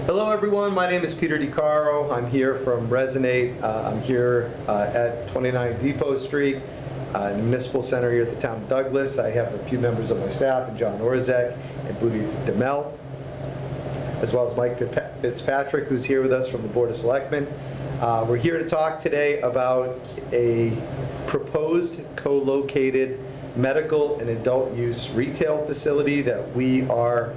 Hello everyone, my name is Peter DiCaro. I'm here from Resinate. I'm here at 29 Depot Street, in the Municipal Center here at the town of Douglas. I have a few members of my staff, and John Orzek and Booty DeMel, as well as Mike Fitzpatrick, who's here with us from the Board of Selectmen. We're here to talk today about a proposed co-located medical and adult use retail facility that we are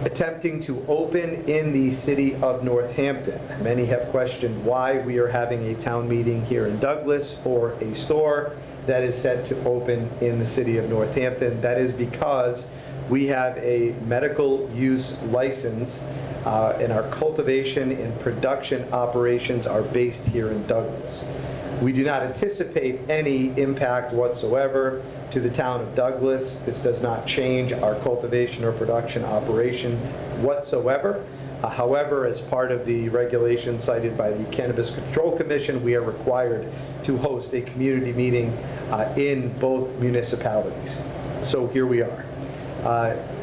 attempting to open in the city of Northampton. Many have questioned why we are having a town meeting here in Douglas for a store that is set to open in the city of Northampton. That is because we have a medical use license and our cultivation and production operations are based here in Douglas. We do not anticipate any impact whatsoever to the town of Douglas. This does not change our cultivation or production operation whatsoever. However, as part of the regulations cited by the Cannabis Control Commission, we are required to host a community meeting in both municipalities. So here we are.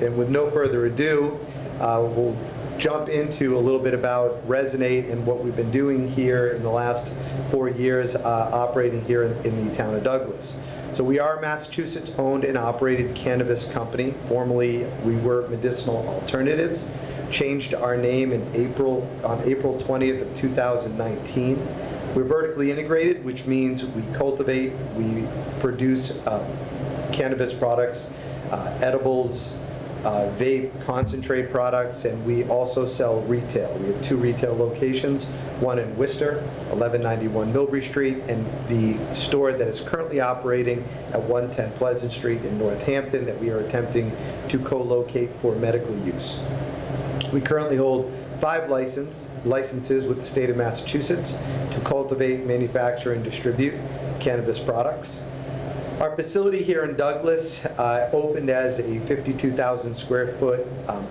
And with no further ado, we'll jump into a little bit about Resinate and what we've been doing here in the last 4 years operating here in the town of Douglas. So we are a Massachusetts-owned and operated cannabis company. Formerly, we were Medicinal Alternatives. Changed our name on April 20th of 2019. We're vertically integrated, which means we cultivate, we produce cannabis products, edibles, vape, concentrate products, and we also sell retail. We have 2 retail locations, one in Worcester, 1191 Millbury Street, and the store that is currently operating at 110 Pleasant Street in Northampton that we are attempting to co-locate for medical use. We currently hold 5 licenses with the state of Massachusetts to cultivate, manufacture, and distribute cannabis products. Our facility here in Douglas opened as a 52,000 square foot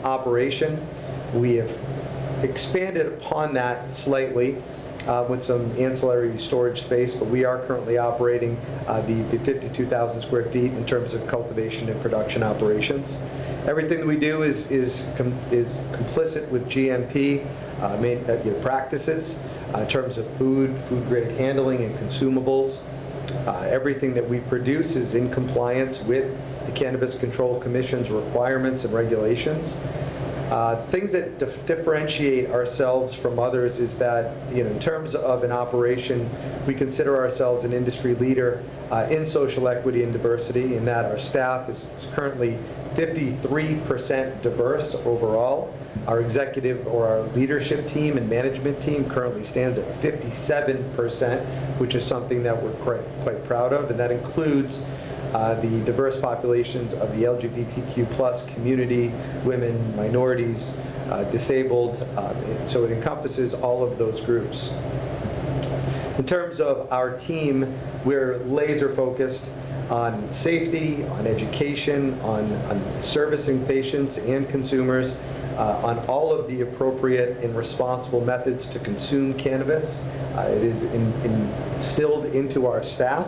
operation. We have expanded upon that slightly with some ancillary storage space, but we are currently operating the 52,000 square feet in terms of cultivation and production operations. Everything that we do is complicit with GMP practices in terms of food grade handling and consumables. Everything that we produce is in compliance with the Cannabis Control Commission's requirements and regulations. Things that differentiate ourselves from others is that, in terms of an operation, we consider ourselves an industry leader in social equity and diversity, in that our staff is currently 53% diverse overall. Our executive or our leadership team and management team currently stands at 57%, which is something that we're quite proud of, and that includes the diverse populations of the LGBTQ+ community, women, minorities, disabled, so it encompasses all of those groups. In terms of our team, we're laser focused on safety, on education, on servicing patients and consumers, on all of the appropriate and responsible methods to consume cannabis. It is instilled into our staff.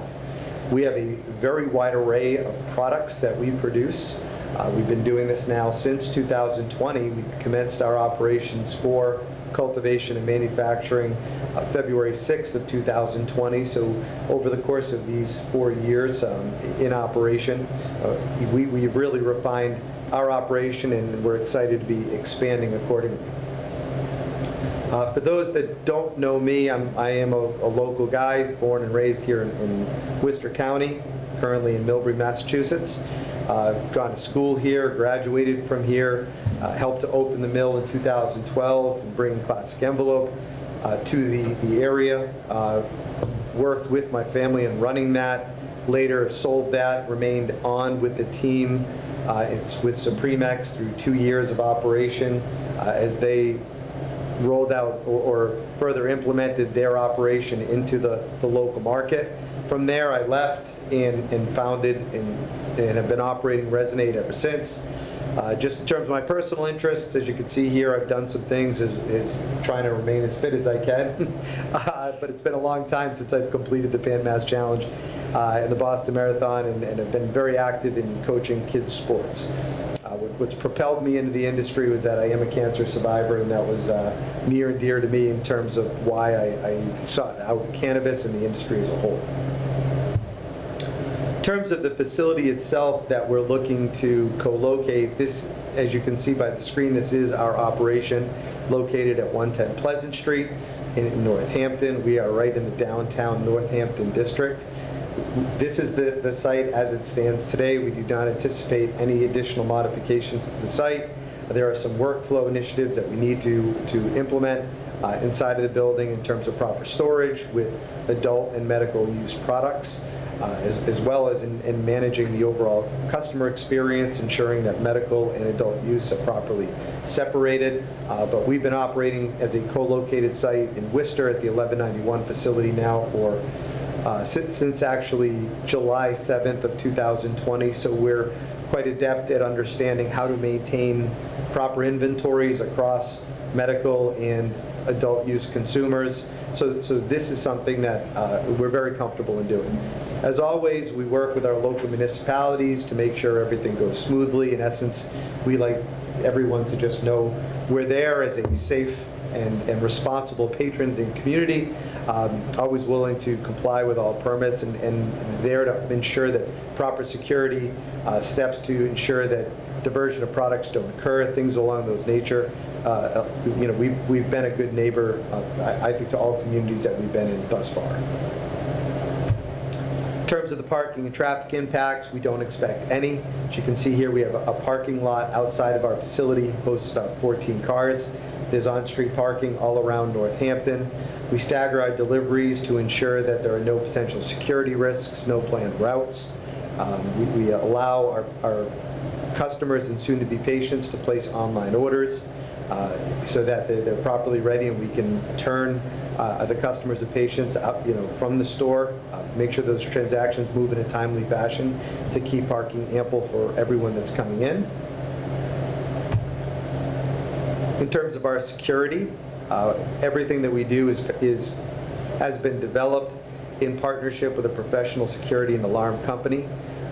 We have a very wide array of products that we produce. We've been doing this now since 2020. We commenced our operations for cultivation and manufacturing February 6th of 2020. So over the course of these 4 years in operation, we've really refined our operation, and we're excited to be expanding accordingly. For those that don't know me, I am a local guy, born and raised here in Worcester County, currently in Millbury, Massachusetts. Gone to school here, graduated from here, helped to open the mill in 2012 and bring Classic Envelope to the area. Worked with my family in running that, later sold that, remained on with the team. It's with Supremex through 2 years of operation as they rolled out or further implemented their operation into the local market. From there, I left and founded and have been operating Resinate ever since. Just in terms of my personal interests, as you can see here, I've done some things is trying to remain as fit as I can. But it's been a long time since I've completed the Pan Mass Challenge. in the Boston Marathon, and have been very active in coaching kids' sports. What's propelled me into the industry was that I am a cancer survivor, and that was near and dear to me in terms of why I sought out cannabis and the industry as a whole. In terms of the facility itself that we're looking to co-locate, this, as you can see by the screen, this is our operation located at 110 Pleasant Street in Northampton. We are right in the downtown Northampton district. This is the site as it stands today. We do not anticipate any additional modifications to the site. There are some workflow initiatives that we need to implement inside of the building in terms of proper storage with adult and medical use products, as well as in managing the overall customer experience, ensuring that medical and adult use are properly separated. But we've been operating as a co-located site in Worcester at the 1191 facility now for since actually July 7th of 2020, so we're quite adept at understanding how to maintain proper inventories across medical and adult use consumers. So this is something that we're very comfortable in doing. As always, we work with our local municipalities to make sure everything goes smoothly. In essence, we like everyone to just know we're there as a safe and responsible patron in the community, always willing to comply with all permits, and there to ensure that proper security steps to ensure that diversion of products don't occur, things along those nature. We've been a good neighbor, I think, to all communities that we've been in thus far. In terms of the parking and traffic impacts, we don't expect any. As you can see here, we have a parking lot outside of our facility, hosts about 14 cars. There's on-street parking all around Northampton. We stagger our deliveries to ensure that there are no potential security risks, no planned routes. We allow our customers and soon-to-be patients to place online orders so that they're properly ready, and we can turn the customers and patients out, from the store, make sure those transactions move in a timely fashion to keep parking ample for everyone that's coming in. In terms of our security, everything that we do has been developed in partnership with a professional security and alarm company.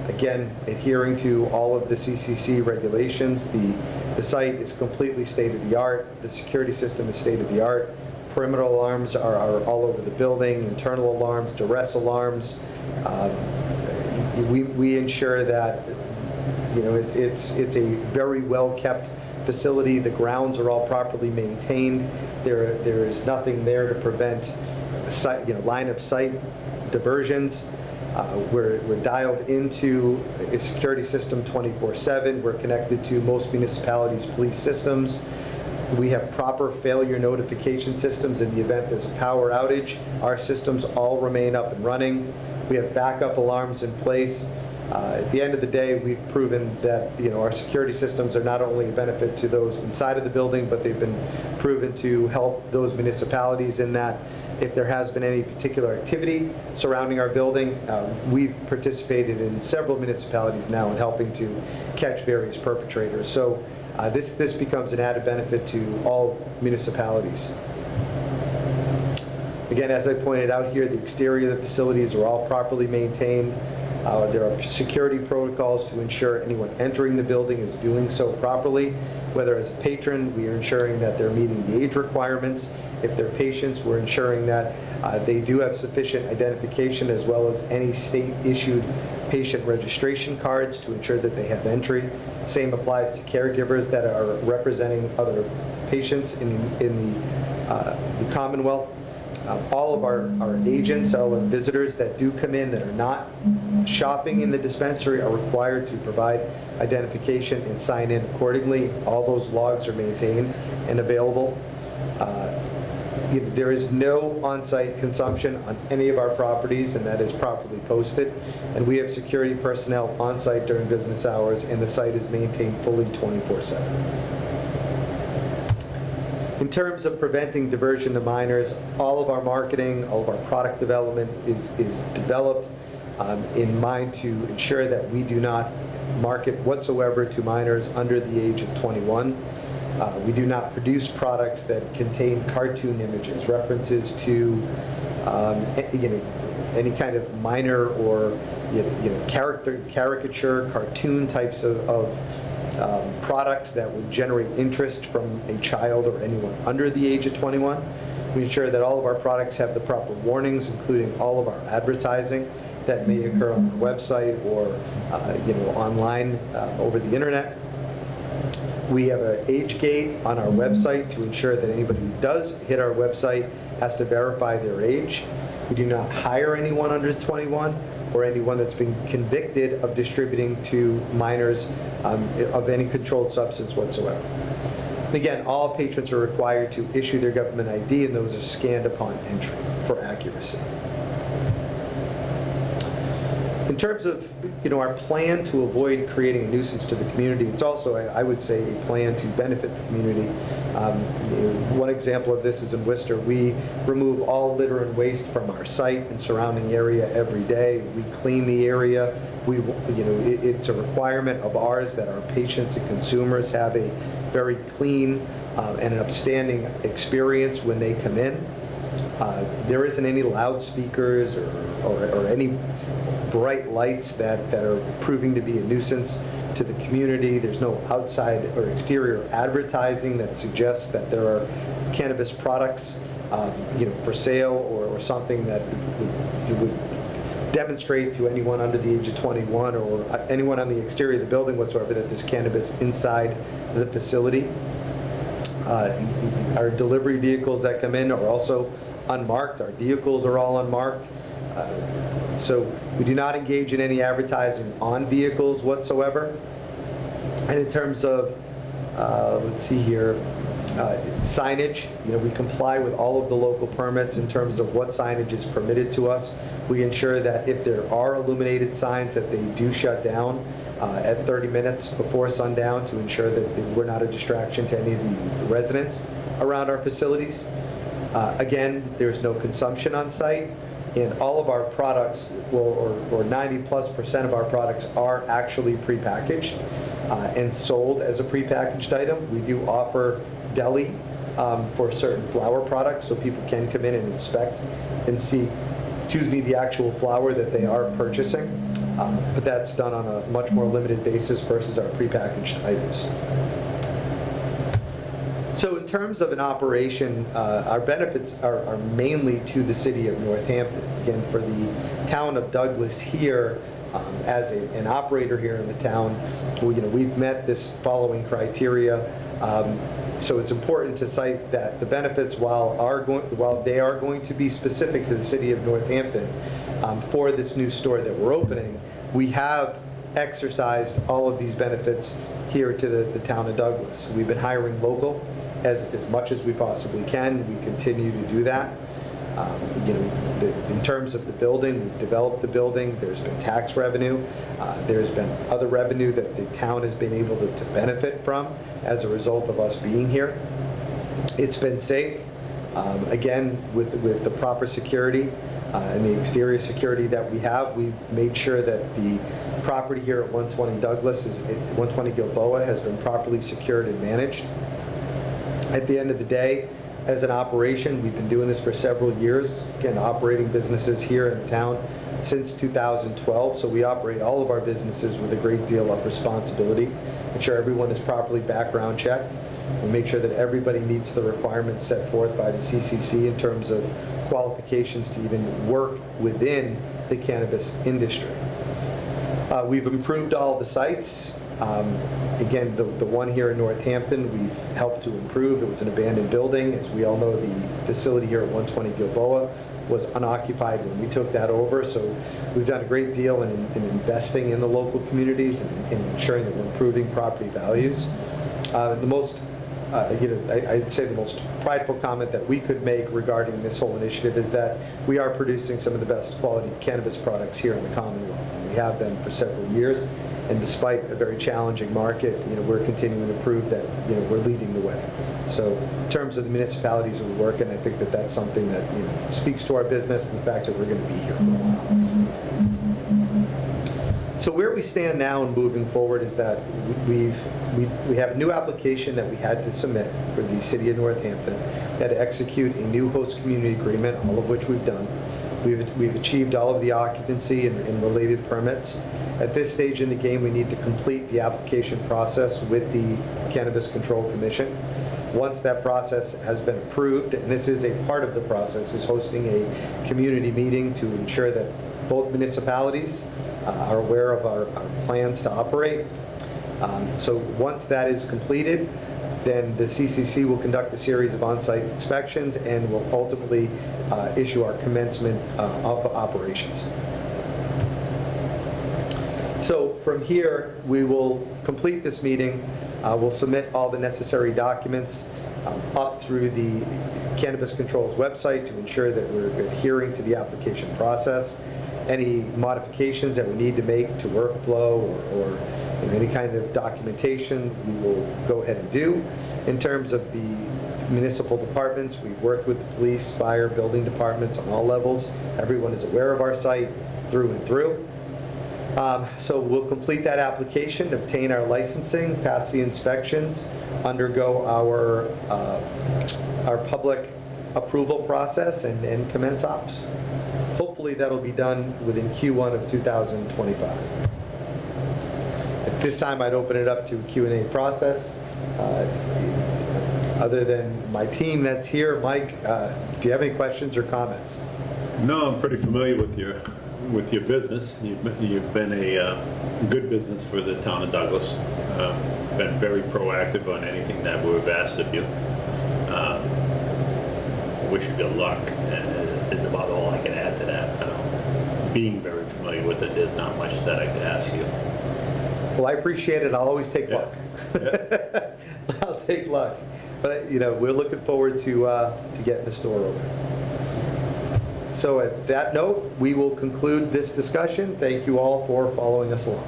Again, adhering to all of the CCC regulations. The site is completely state-of-the-art. The security system is state-of-the-art. Perimeter alarms are all over the building, internal alarms, duress alarms. We ensure that it's a very well-kept facility. The grounds are all properly maintained. There is nothing there to prevent line of sight diversions. We're dialed into a security system 24/7. We're connected to most municipalities' police systems. We have proper failure notification systems in the event there's a power outage. Our systems all remain up and running. We have backup alarms in place. At the end of the day, we've proven that our security systems are not only a benefit to those inside of the building, but they've been proven to help those municipalities in that if there has been any particular activity surrounding our building, we've participated in several municipalities now in helping to catch various perpetrators. So this becomes an added benefit to all municipalities. Again, as I pointed out here, the exterior of the facilities are all properly maintained. There are security protocols to ensure anyone entering the building is doing so properly. Whether as a patron, we are ensuring that they're meeting the age requirements. If they're patients, we're ensuring that they do have sufficient identification as well as any state-issued patient registration cards to ensure that they have entry. Same applies to caregivers that are representing other patients in the Commonwealth. All of our agents, all of the visitors that do come in that are not shopping in the dispensary are required to provide identification and sign in accordingly. All those logs are maintained and available. There is no on-site consumption on any of our properties, and that is properly posted. And we have security personnel on-site during business hours, and the site is maintained fully 24/7. In terms of preventing diversion to minors, all of our marketing, all of our product development is developed in mind to ensure that we do not market whatsoever to minors under the age of 21. We do not produce products that contain cartoon images, references to any kind of minor or caricature, cartoon types of products that would generate interest from a child or anyone under the age of 21. We ensure that all of our products have the proper warnings, including all of our advertising that may occur on our website or online over the internet. We have an age gate on our website to ensure that anybody who does hit our website has to verify their age. We do not hire anyone under 21 or anyone that's been convicted of distributing to minors of any controlled substance whatsoever. And again, all patrons are required to issue their government ID, and those are scanned upon entry for accuracy. In terms of our plan to avoid creating a nuisance to the community, it's also, I would say, a plan to benefit the community. One example of this is in Worcester. We remove all litter and waste from our site and surrounding area every day. We clean the area. It's a requirement of ours that our patients and consumers have a very clean and an upstanding experience when they come in. There isn't any loudspeakers or any bright lights that are proving to be a nuisance to the community. There's no outside or exterior advertising that suggests that there are cannabis products for sale or something that would demonstrate to anyone under the age of 21 or anyone on the exterior of the building whatsoever that there's cannabis inside the facility. Our delivery vehicles that come in are also unmarked. Our vehicles are all unmarked. So we do not engage in any advertising on vehicles whatsoever. And in terms of, let's see here, signage, we comply with all of the local permits in terms of what signage is permitted to us. We ensure that if there are illuminated signs that they do shut down at 30 minutes before sundown to ensure that we're not a distraction to any of the residents around our facilities. Again, there's no consumption on site. And all of our products, or 90+% of our products, are actually prepackaged and sold as a prepackaged item. We do offer deli for certain flower products, so people can come in and inspect and see, the actual flower that they are purchasing. But that's done on a much more limited basis versus our prepackaged items. So in terms of an operation, our benefits are mainly to the city of Northampton. Again, for the town of Douglas here, as an operator here in the town, we've met this following criteria. So it's important to cite that the benefits, while they are going to be specific to the city of Northampton, for this new store that we're opening, we have exercised all of these benefits here to the town of Douglas. We've been hiring local as much as we possibly can. We continue to do that. In terms of the building, we've developed the building. There's been tax revenue. There's been other revenue that the town has been able to benefit from as a result of us being here. It's been safe. Again, with the proper security and the exterior security that we have, we've made sure that the property here at 120 Douglas, 120 Gilboa, has been properly secured and managed. At the end of the day, as an operation, we've been doing this for several years, again, operating businesses here in the town since 2012, so we operate all of our businesses with a great deal of responsibility, ensure everyone is properly background checked, and make sure that everybody meets the requirements set forth by the CCC in terms of qualifications to even work within the cannabis industry. We've improved all the sites. Again, the one here in Northampton, we've helped to improve. It was an abandoned building. As we all know, the facility here at 120 Gilboa was unoccupied when we took that over. So we've done a great deal in investing in the local communities and ensuring that we're improving property values. I'd say the most prideful comment that we could make regarding this whole initiative is that we are producing some of the best quality cannabis products here in the Commonwealth. We have been for several years. And despite a very challenging market, we're continuing to prove that we're leading the way. So in terms of the municipalities that we work in, I think that that's something that speaks to our business and the fact that we're going to be here for a while. So where we stand now and moving forward is that we have a new application that we had to submit for the city of Northampton. We had to execute a new host community agreement, all of which we've done. We've achieved all of the occupancy and related permits. At this stage in the game, we need to complete the application process with the Cannabis Control Commission. Once that process has been approved, and this is a part of the process, is hosting a community meeting to ensure that both municipalities are aware of our plans to operate. So once that is completed, then the CCC will conduct a series of on-site inspections and will ultimately issue our commencement of operations. So from here, we will complete this meeting. We'll submit all the necessary documents up through the Cannabis Control's website to ensure that we're adhering to the application process. Any modifications that we need to make to workflow or any kind of documentation, we will go ahead and do. In terms of the municipal departments, we've worked with the police, fire, building departments on all levels. Everyone is aware of our site through and through. So we'll complete that application, obtain our licensing, pass the inspections, undergo our public approval process, and commence ops. Hopefully that'll be done within Q1 of 2025. At this time, I'd open it up to a Q&A process. Other than my team that's here, Mike, do you have any questions or comments? No, I'm pretty familiar with your business. You've been a good business for the town of Douglas. Been very proactive on anything that we've asked of you. Wish you good luck. Is about all I can add to that. Being very familiar with it, there's not much that I could ask you. Well, I appreciate it. I'll always take luck. Yeah. I'll take luck. But, we're looking forward to getting the store open. So at that note, we will conclude this discussion. Thank you all for following us along.